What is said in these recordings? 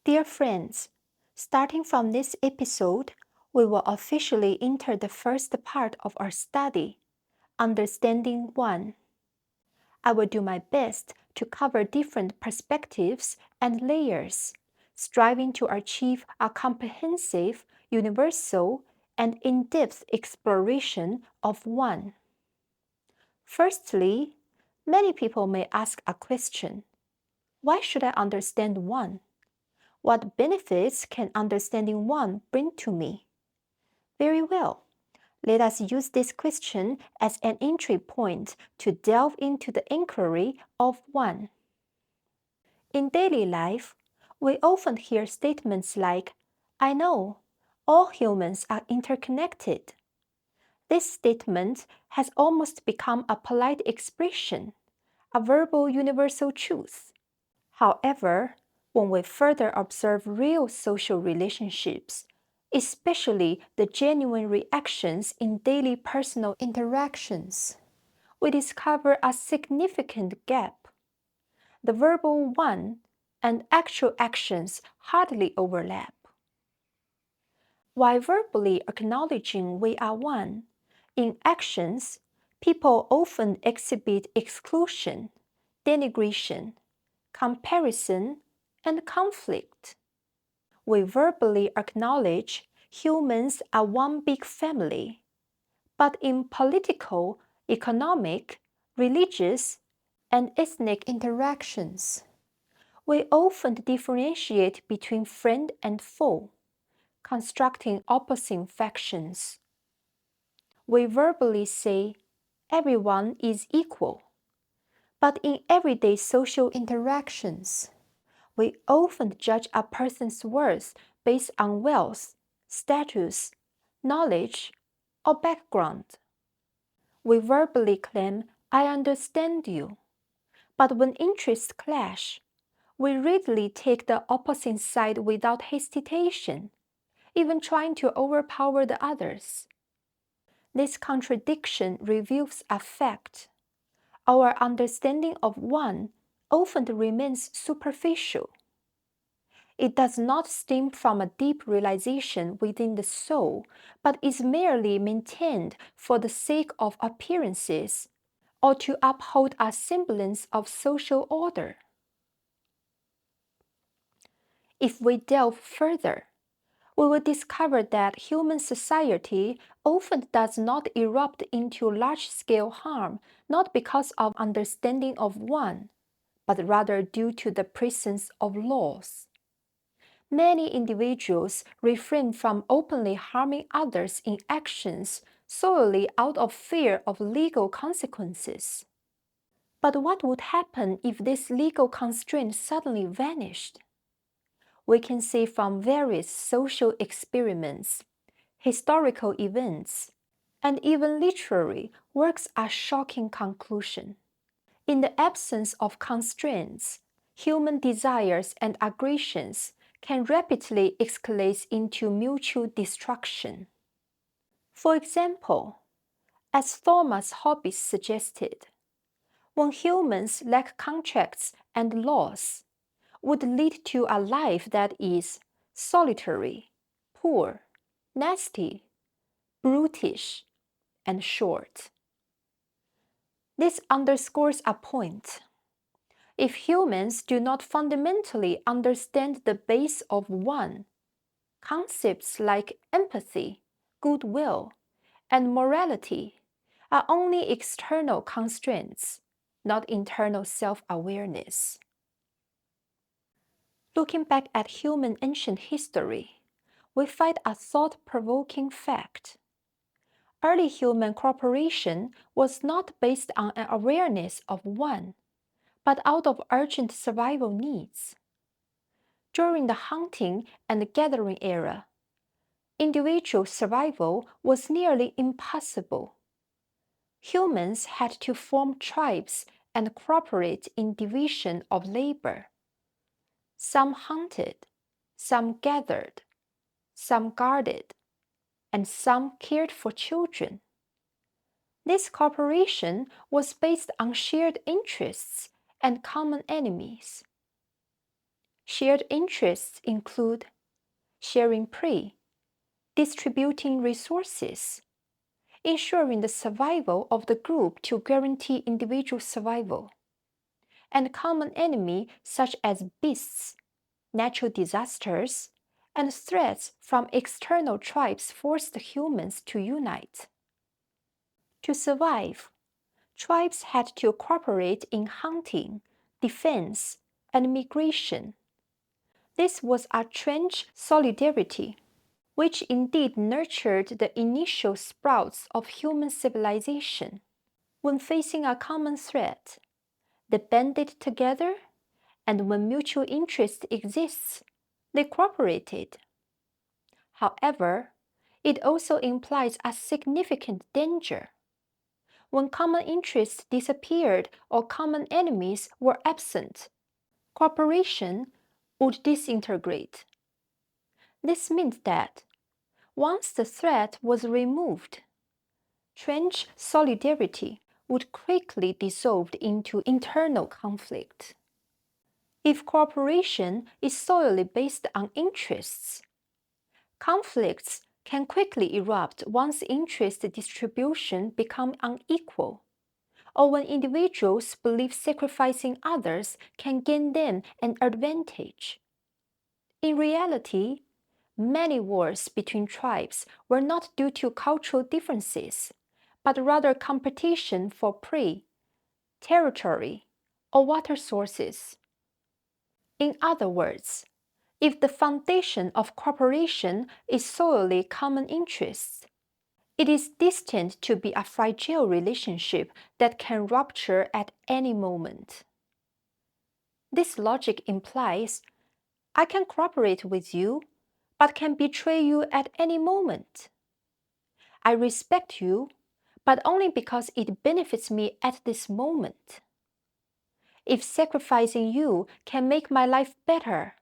Dear friends, starting from this episode, we will officially enter the first part of our study, Understanding One. I will do my best to cover different perspectives and layers, striving to achieve a comprehensive, universal, and in-depth exploration of One. Firstly, many people may ask a question: why should I understand One? What benefits can understanding One bring to me? Very well. Let us use this question as an entry point to delve into the inquiry of One. In daily life, we often hear statements like, "I know, all humans are interconnected." This statement has almost become a polite expression, a verbal universal truth. However, when we further observe real social relationships, especially the genuine reactions in daily personal interactions, we discover a significant gap. The verbal One and actual actions hardly overlap. While verbally acknowledging we are one, in actions, people often exhibit exclusion, denigration, comparison, and conflict. We verbally acknowledge humans are one big family, but in political, economic, religious, and ethnic interactions, we often differentiate between friend and foe, constructing opposing factions. We verbally say everyone is equal, but in everyday social interactions, we often judge a person's worth based on wealth, status, knowledge, or background. We verbally claim, "I understand you," but when interests clash, we readily take the opposite side without hesitation, even trying to overpower the others. This contradiction reveals a fact. Our understanding of One often remains superficial. It does not stem from a deep realization within the soul, but is merely maintained for the sake of appearances or to uphold a semblance of social order. If we delve further, we will discover that human society often does not erupt into large-scale harm not because of understanding of One, but rather due to the presence of laws. Many individuals refrain from openly harming others in actions solely out of fear of legal consequences. But what would happen if this legal constraint suddenly vanished? We can see from various social experiments, historical events, and even literary works a shocking conclusion. In the absence of constraints, human desires and aggressions can rapidly escalate into mutual destruction. For example, as Thomas Hobbes suggested, when humans lack contracts and laws, would lead to a life that is solitary, poor, nasty, brutish, and short. This underscores a point. If humans do not fundamentally understand the base of One, concepts like empathy, goodwill, and morality are only external constraints, not internal self-awareness. Looking back at human ancient history, we find a thought-provoking fact. Early human cooperation was not based on an awareness of One, but out of urgent survival needs. During the hunting and gathering era, individual survival was nearly impossible. Humans had to form tribes and cooperate in division of labor. Some hunted, some gathered, some guarded, and some cared for children. This cooperation was based on shared interests and common enemies. Shared interests include sharing prey, distributing resources, ensuring the survival of the group to guarantee individual survival, and common enemy such as beasts, natural disasters, and threats from external tribes forced humans to unite. To survive, tribes had to cooperate in hunting, defense, and migration. This was a trench solidarity, which indeed nurtured the initial sprouts of human civilization. When facing a common threat, they banded together, and when mutual interest exists, they cooperated. However, it also implies a significant danger. When common interests disappeared or common enemies were absent, cooperation would disintegrate. This meant that once the threat was removed, trench solidarity would quickly dissolve into internal conflict. If cooperation is solely based on interests, conflicts can quickly erupt once interest distribution becomes unequal, or when individuals believe sacrificing others can gain them an advantage. In reality, many wars between tribes were not due to cultural differences, but rather competition for prey, territory, or water sources. In other words, if the foundation of cooperation is solely common interests, it is destined to be a fragile relationship that can rupture at any moment. This logic implies I can cooperate with you, but can betray you at any moment. I respect you, but only because it benefits me at this moment. If sacrificing you can make my life better,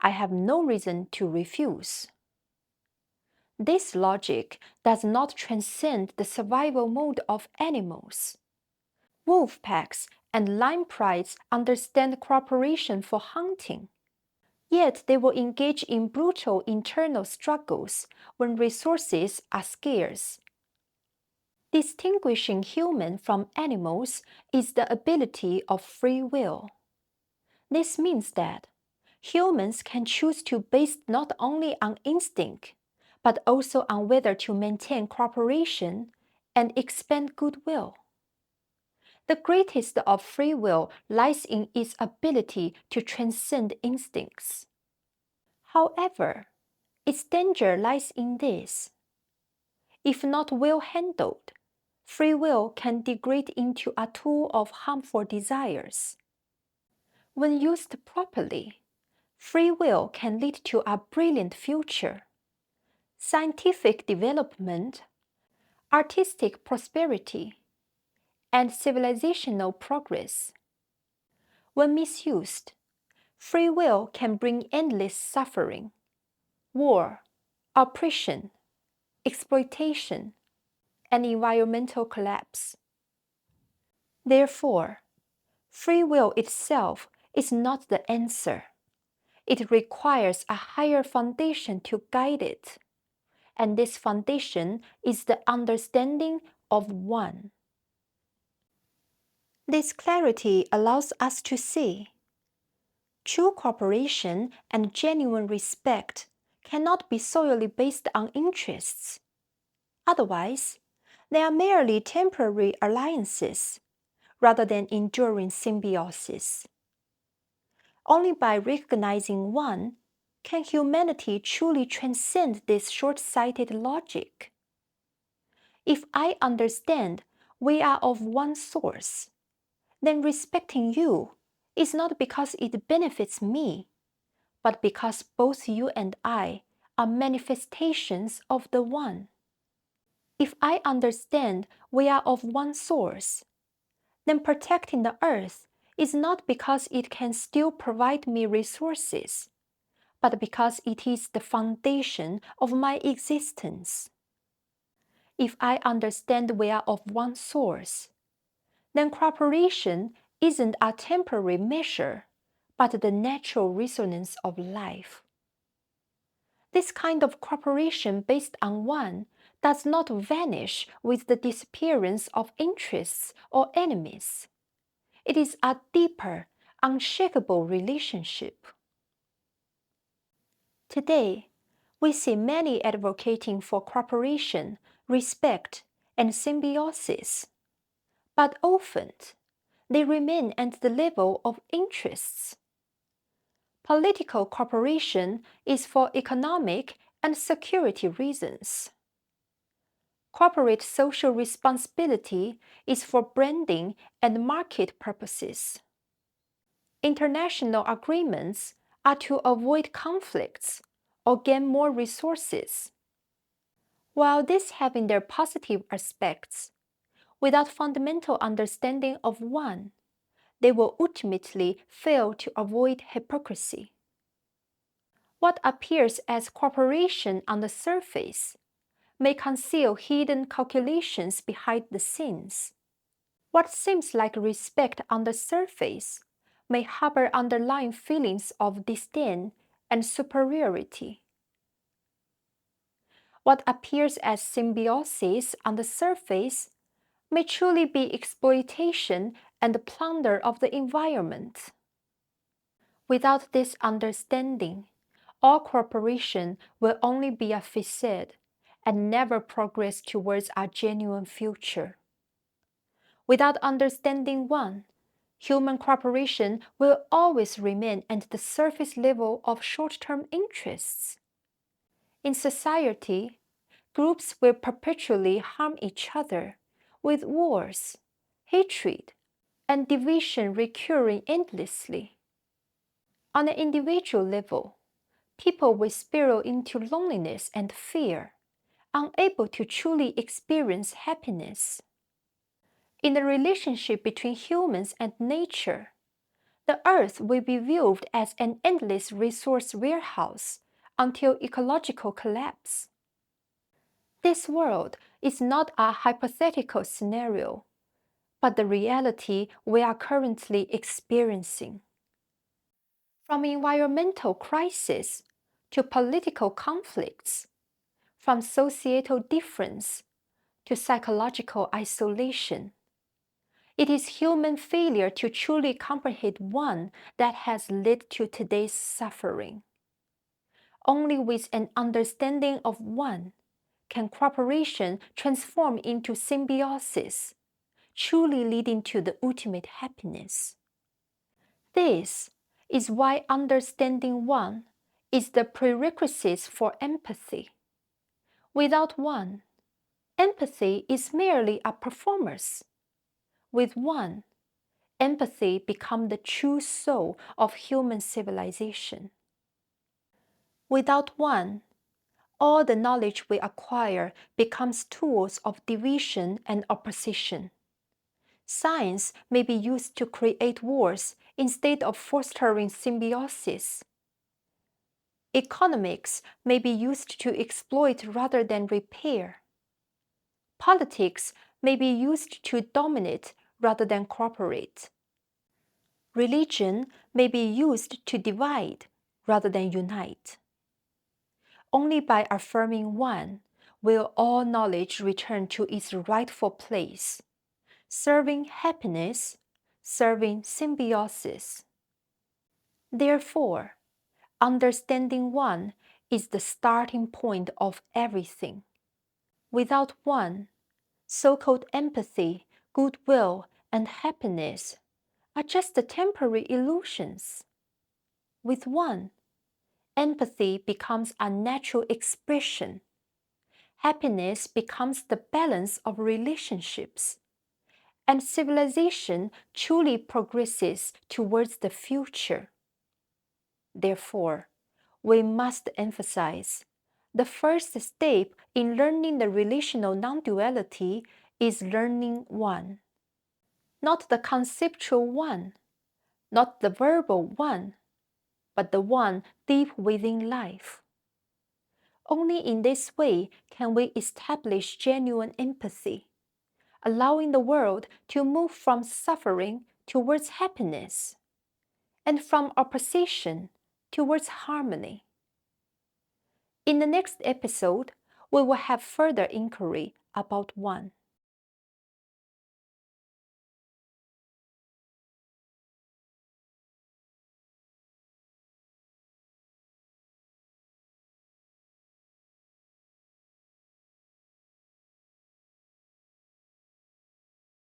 I have no reason to refuse. This logic does not transcend the survival mode of animals. Wolf packs and lion prides understand cooperation for hunting. Yet they will engage in brutal internal struggles when resources are scarce. Distinguishing human from animals is the ability of free will. This means that humans can choose to base not only on instinct, but also on whether to maintain cooperation and expand goodwill. The greatest of free will lies in its ability to transcend instincts. However, its danger lies in this. If not well handled, free will can degrade into a tool of harmful desires. When used properly, free will can lead to a brilliant future, scientific development, artistic prosperity, and civilizational progress. When misused, free will can bring endless suffering, war, oppression, exploitation, and environmental collapse. Therefore, free will itself is not the answer. It requires a higher foundation to guide it, and this foundation is the understanding of one. This clarity allows us to see true cooperation and genuine respect cannot be solely based on interests. Otherwise, they are merely temporary alliances rather than enduring symbiosis. Only by recognizing one can humanity truly transcend this short-sighted logic. If I understand we are of one source, then respecting you is not because it benefits me, but because both you and I are manifestations of the one. If I understand we are of one source, then protecting the earth is not because it can still provide me resources, but because it is the foundation of my existence. If I understand we are of one source, then cooperation isn't a temporary measure, but the natural resonance of life. This kind of cooperation based on one does not vanish with the disappearance of interests or enemies. It is a deeper, unshakable relationship. Today, we see many advocating for cooperation, respect, and symbiosis, but often they remain at the level of interests. Political cooperation is for economic and security reasons. Corporate social responsibility is for branding and market purposes. International agreements are to avoid conflicts or gain more resources. While these have their positive aspects, without fundamental understanding of one, they will ultimately fail to avoid hypocrisy. What appears as cooperation on the surface may conceal hidden calculations behind the scenes. What seems like respect on the surface may harbor underlying feelings of disdain and superiority. What appears as symbiosis on the surface may truly be exploitation and plunder of the environment. Without this understanding, all cooperation will only be a facade and never progress towards a genuine future. Without understanding one, human cooperation will always remain at the surface level of short-term interests. In society, groups will perpetually harm each other, with wars, hatred, and division recurring endlessly. On an individual level, people will spiral into loneliness and fear, unable to truly experience happiness. In the relationship between humans and nature, the earth will be viewed as an endless resource warehouse until ecological collapse. This world is not a hypothetical scenario, but the reality we are currently experiencing. From environmental crisis to political conflicts, from societal difference to psychological isolation, it is human failure to truly comprehend one that has led to today's suffering. Only with an understanding of one can cooperation transform into symbiosis, truly leading to the ultimate happiness. This is why understanding one is the prerequisite for empathy. Without one, empathy is merely a performance. With one, empathy becomes the true soul of human civilization. Without one, all the knowledge we acquire becomes tools of division and opposition. Science may be used to create wars instead of fostering symbiosis. Economics may be used to exploit rather than repair. Politics may be used to dominate rather than cooperate. Religion may be used to divide rather than unite. Only by affirming one will all knowledge return to its rightful place, serving happiness, serving symbiosis. Therefore, understanding one is the starting point of everything. Without one, so-called empathy, goodwill, and happiness are just temporary illusions. With one, empathy becomes a natural expression. Happiness becomes the balance of relationships, and civilization truly progresses towards the future. Therefore, we must emphasize the first step in learning the relational non-duality is learning one. Not the conceptual one, not the verbal one, but the one deep within life. Only in this way can we establish genuine empathy, allowing the world to move from suffering towards happiness, and from opposition towards harmony. In the next episode, we will have further inquiry about one.